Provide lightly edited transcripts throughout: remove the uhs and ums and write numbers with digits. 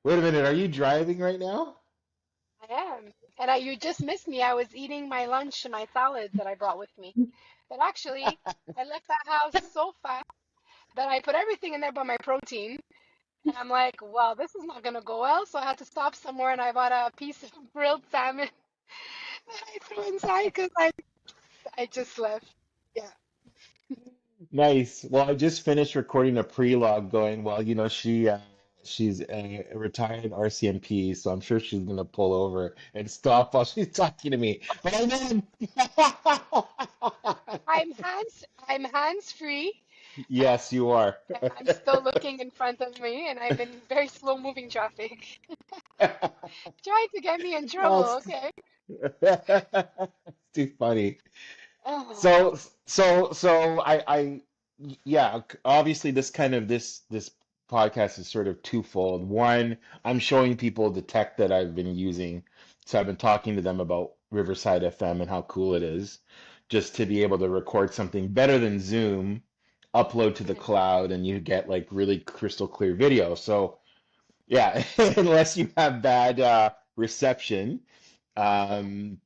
Wait a minute, are you driving right now? I am. And you just missed me. I was eating my lunch and my salad that I brought with me. But actually, I left that house so fast that I put everything in there but my protein. And I'm like, well, this is not gonna go well. So I had to stop somewhere and I bought a piece of grilled salmon that I threw inside because I just left. Yeah. Nice. Well, I just finished recording a pre-log going, well, she's a retired RCMP, so I'm sure she's gonna pull over and stop while she's talking to me. But I won. I'm hands free. Yes, you are. And I'm still looking in front of me and I'm in very slow moving traffic. Trying to get me in trouble, That's okay? too funny. Oh, So yeah, obviously this podcast is sort of twofold. One, I'm showing people the tech that I've been using. So I've been talking to them about Riverside FM and how cool it is, just to be able to record something better than Zoom, upload to the mhm. cloud, and you get like really crystal clear video. So yeah, unless you have bad reception, um,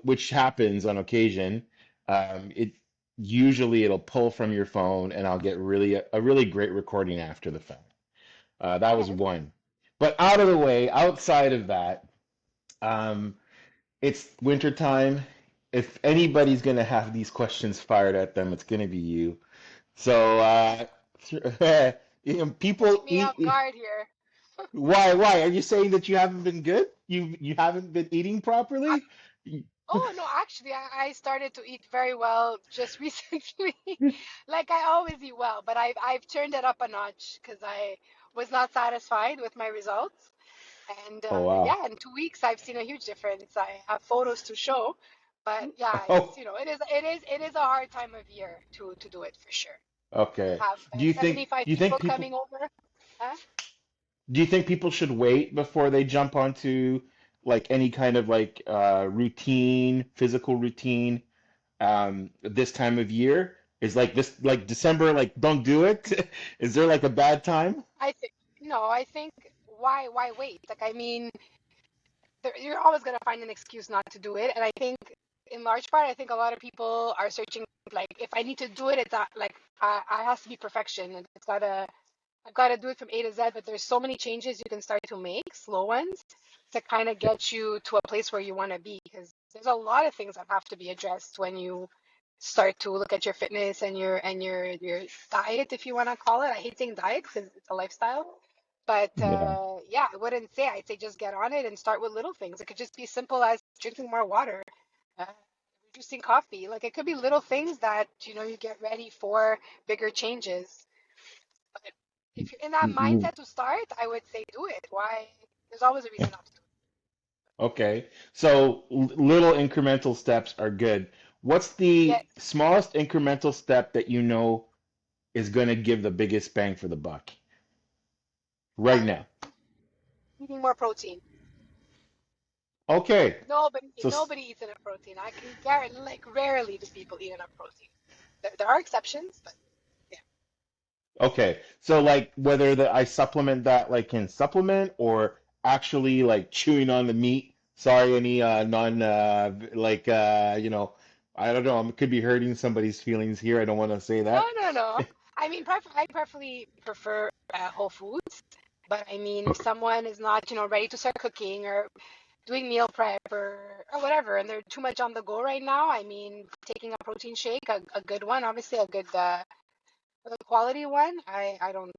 which happens on occasion. It usually it'll pull from your phone, and I'll get a really great recording after the fact. That was Okay. one. But out of the way, outside of that, um, it's winter time. If anybody's gonna have these questions fired at them, it's gonna be you. So Catch people me off eat. guard here. Why? Why? Are you saying that you haven't been good? You haven't been eating I, properly? oh no, actually, I started to eat very well just recently. Like I always eat well, but I've turned it up a notch because I was not satisfied with my results. And Oh wow. yeah, in 2 weeks I've seen a huge difference. I have photos to show, but yeah, it's Oh, it is a hard time of year to do it for sure. You okay. have Do you think 75 do you think people people coming over. Huh? do you think people should wait before they jump onto like any kind of like routine, physical routine this time of year? Is like this like December like don't do it? Is there like a bad time? I think no, I think why wait? Like I mean, you're always gonna find an excuse not to do it, and I think in large part, I think a lot of people are searching like if I need to do it, it's not like I has to be perfection. And I've got to do it from A to Z. But there's so many changes you can start to make, slow ones, to kind of get you to a place where you want to be. Because there's a lot of things that have to be addressed when you start to look at your fitness and your diet, if you want to call it. I hate saying diet because it's a lifestyle. But Yeah. yeah, I wouldn't say. I'd say just get on it and start with little things. It could just be simple as drinking more water, uh, reducing coffee. Like it could be little things that you get ready for bigger changes. But if you're in that Mm, mindset to start, I would say do it. Why? There's always a reason not to do okay. So little incremental steps are good. What's it. the Yes, smallest incremental step that you know is going to give the biggest bang for the buck right uh, now? eating more protein. Okay. Nobody, So nobody eats enough protein. I can guarantee, like, rarely do people eat enough protein. There are exceptions, but yeah. okay. So like whether I supplement that like in supplement or actually like chewing on the meat. Sorry, any non like I don't know, I could be hurting somebody's feelings here. I don't want to say No, that. no, no. I mean, I preferably prefer whole foods, but I mean, if someone is not, ready to start cooking or doing meal prep or whatever, and they're too much on the go right now, I mean, taking a protein shake, a good one, obviously a quality one, I don't,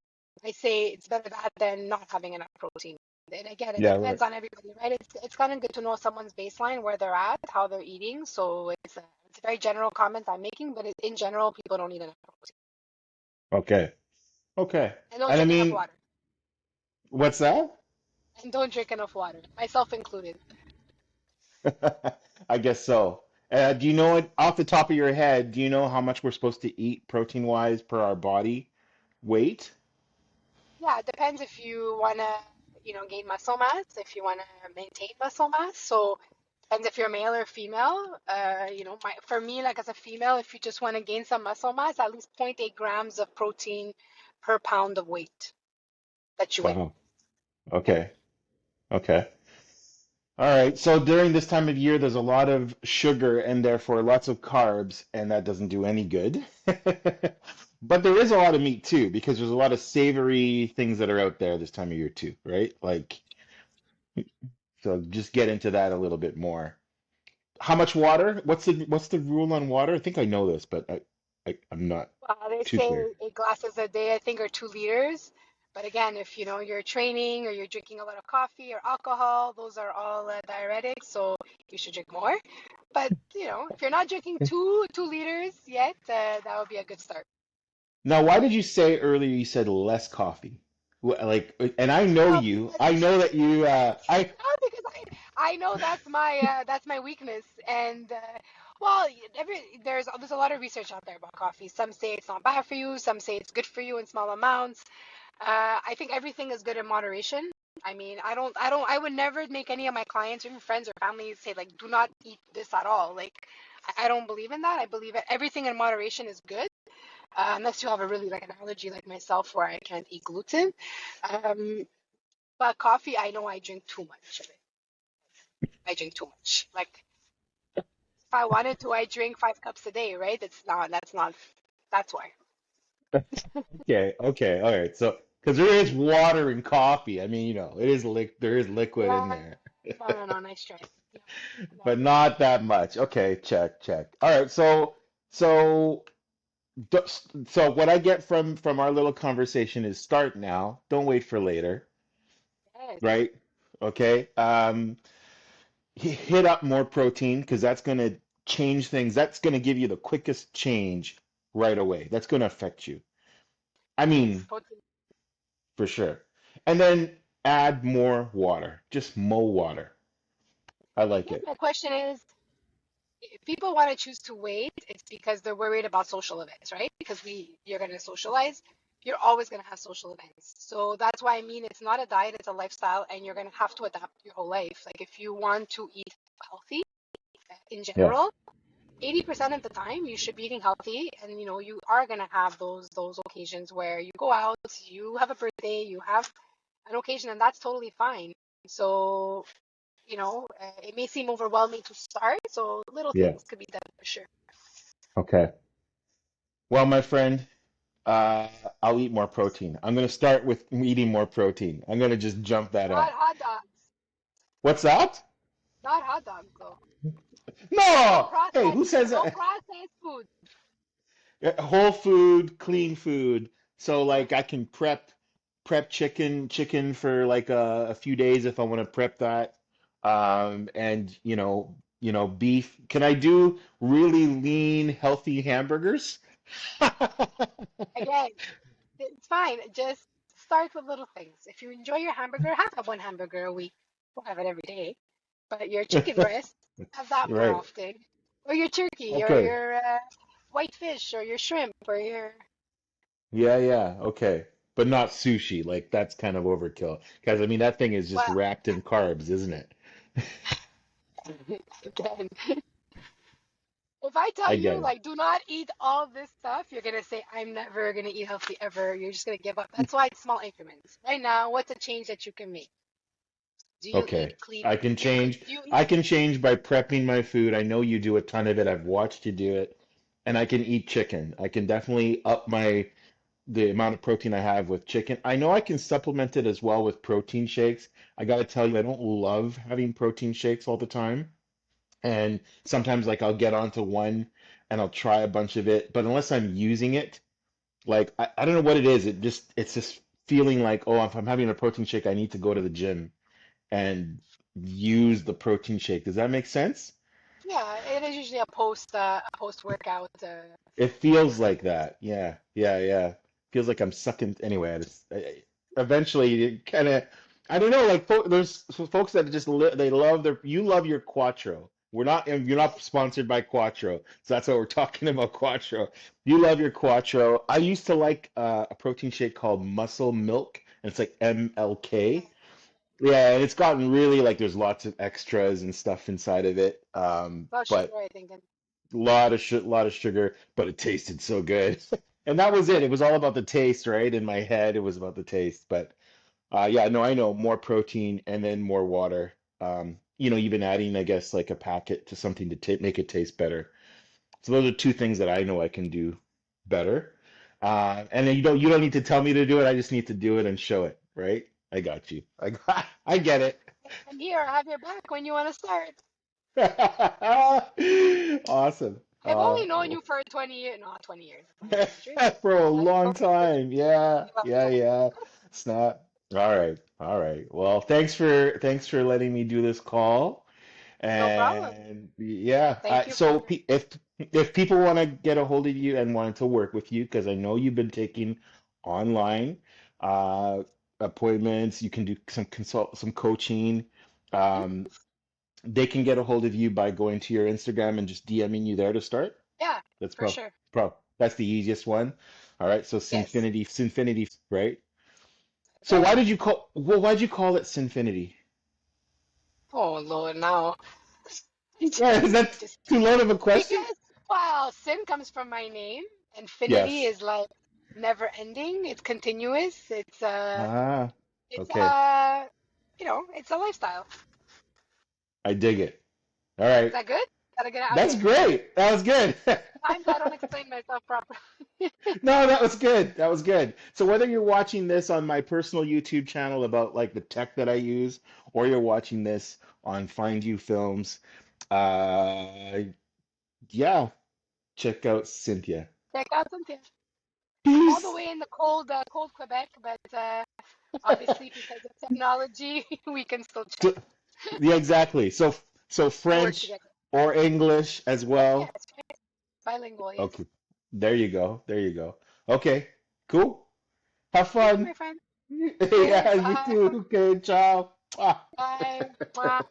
I say it's better that than not having enough protein. And again, it Yeah, right. depends on everybody, right? It's kind of good to know someone's baseline, where they're at, how they're eating. So it's a very general comment I'm making, but in general, people don't eat enough protein Okay. Okay. and don't And I drink enough mean, water what's that? and don't drink enough water, myself included. I guess so. Do you know it off the top of your head? Do you know how much we're supposed to eat protein wise per our body weight? Yeah, it depends if you want to, gain muscle mass, if you want to maintain muscle mass. So depends if you're male or female. For me, like as a female, if you just want to gain some muscle mass, at least zero point 0.8 grams of protein per pound of weight that you weigh. Wow. Okay. Okay. All right. So during this time of year, there's a lot of sugar and therefore lots of carbs, and that doesn't do any good. But there is a lot of meat too, because there's a lot of savory things that are out there this time of year too, right? Like, so just get into that a little bit more. How much water? What's the rule on water? I think I know this, but I'm not They too say clear. 8 glasses a day, I think, or 2 liters. But again, if you know you're training or you're drinking a lot of coffee or alcohol, those are all diuretics, so you should drink more. But if you're not drinking two liters yet, that would be a good start. Now, why did you say earlier you said less coffee? Like, and I know Oh, you. because I know that you. I no, because I know that's my weakness, and well, there's a lot of research out there about coffee. Some say it's not bad for you, some say it's good for you in small amounts. I think everything is good in moderation. I mean, I would never make any of my clients, or even friends or family, say like, do not eat this at all. Like, I don't believe in that. I believe that everything in moderation is good, unless you have a really like an allergy like myself where I can't eat gluten. Um, but coffee, I know I drink too much of it. I drink too much. Like, if I wanted to, I drink 5 cups a day, right? That's why. okay, okay, all right. So, because there is water in coffee. I mean, there is liquid in Yeah, there, no, no, no, nice try. Yeah, no. but not that much. Okay, check, check. All right, so so what I get from our little conversation is start now. Don't wait for later, Yes. right? Okay. Hit up more protein because that's going to change things. That's going to give you the quickest change right away. That's going to affect you. I Yes, mean, protein. for sure. And then add more water. Just mow water. I like Yeah, it. my question is, if people want to choose to wait, it's because they're worried about social events, right? Because you're going to socialize. You're always going to have social events. So that's why I mean it's not a diet, it's a lifestyle, and you're going to have to adapt your whole life. Like if you want to eat healthy in Yeah. general, 80% of the time you should be eating healthy, and you are going to have those occasions where you go out, you have a birthday, you have an occasion, and that's totally fine. So it may seem overwhelming to start, so little Yeah. things could be done for sure. Okay. Well, my friend, uh, I'll eat more protein. I'm going to start with eating more protein. I'm going to just jump that Not up. hot dogs. What's that? Not hot dogs though. No No! Hey, processed who says no that? processed food. Whole food, clean food. So like I can prep chicken for like a few days if I want to prep that. And beef. Can I do really lean, healthy hamburgers? Again, it's fine. Just start with little things. If you enjoy your hamburger, have one hamburger a week. Don't have it every day. But your chicken breast, have that more Right. often. Or your turkey, or Okay. your white fish, or your shrimp, or your Yeah, yeah. Okay. But not sushi. Like that's kind of overkill. Because I mean that thing is just well, wrapped in carbs, isn't it? again. If I tell I you, get it. like, do not eat all this stuff, you're gonna say, I'm never gonna eat healthy ever. You're just gonna give up. That's why it's small increments. Right now, what's a change that you can make? Do you Okay. eat clean? I can change. Do you eat? I can change by prepping my food. I know you do a ton of it. I've watched you do it. And I can eat chicken. I can definitely up the amount of protein I have with chicken. I know I can supplement it as well with protein shakes. I got to tell you, I don't love having protein shakes all the time. And sometimes like I'll get onto one and I'll try a bunch of it, but unless I'm using it, like I don't know what it is. It's just feeling like, oh, if I'm having a protein shake, I need to go to the gym and use the protein shake. Does that make sense? Yeah, it is usually a post workout. It feels like that. Yeah, yeah, yeah. Feels like I'm sucking. Anyway, eventually it kind of, I don't know. Like there's folks that just they love you love your Quattro. You're not sponsored by Quattro, so that's why we're talking about Quattro. You love your Quattro. I used to like a protein shake called Muscle Milk, and it's like MLK. Yeah, and it's gotten really like there's lots of extras and stuff inside of it. Well, sugar, But I think. And lot of sugar, but it tasted so good. And that was it. It was all about the taste, right? In my head, it was about the taste. But Yeah, no, I know more protein and then more water. Even adding, I guess, like a packet to something to ta make it taste better. So those are two things that I know I can do better. And then you don't need to tell me to do it. I just need to do it and show it, right? I got you. I get it. I'm here. I have your back when you want to start. Awesome. I've only known you for 20 years, not 20 years, 20 years is strange. For a I've long known you for time. Yeah, 12 yeah, years. yeah. Snap. All right. All right. Well, thanks for letting me do this call. No problem. And yeah, Thank you for so if people want to get a hold of you and want to work with you, because I know you've been taking online uh, appointments, you can do some coaching. Mhm. Um, they can get a hold of you by going to your Instagram and just DMing you there to start. Yeah, That's for sure. that's the easiest one. All right, so Yes. Sinfinity, right? So Yeah. why'd you call it Sinfinity? Oh Lord, now. Yeah, is that Just too load of a question? because, well, sin comes from my name. Infinity Yes. is like never ending. It's continuous. Ah, It's okay. it's a lifestyle. I dig it. All Is right. that good? Got a good. That's Okay. great. That was good. Sometimes I don't explain myself properly. No, that was good. That was good. So whether you're watching this on my personal YouTube channel about like the tech that I use, or you're watching this on Find You Films, uh, yeah, check out Cynthia. Check out Cynthia. I'm all the Peace. way in the cold Quebec, but obviously because of technology, we can still chat. So- yeah, exactly. So We work French together. or English as well. Yes, bilingual. Yes. Okay. There you go. There you go. Okay. Cool. Have Thank you, fun. my friend. Yeah, you Bye. too. Okay, ciao. Bye. Mwah.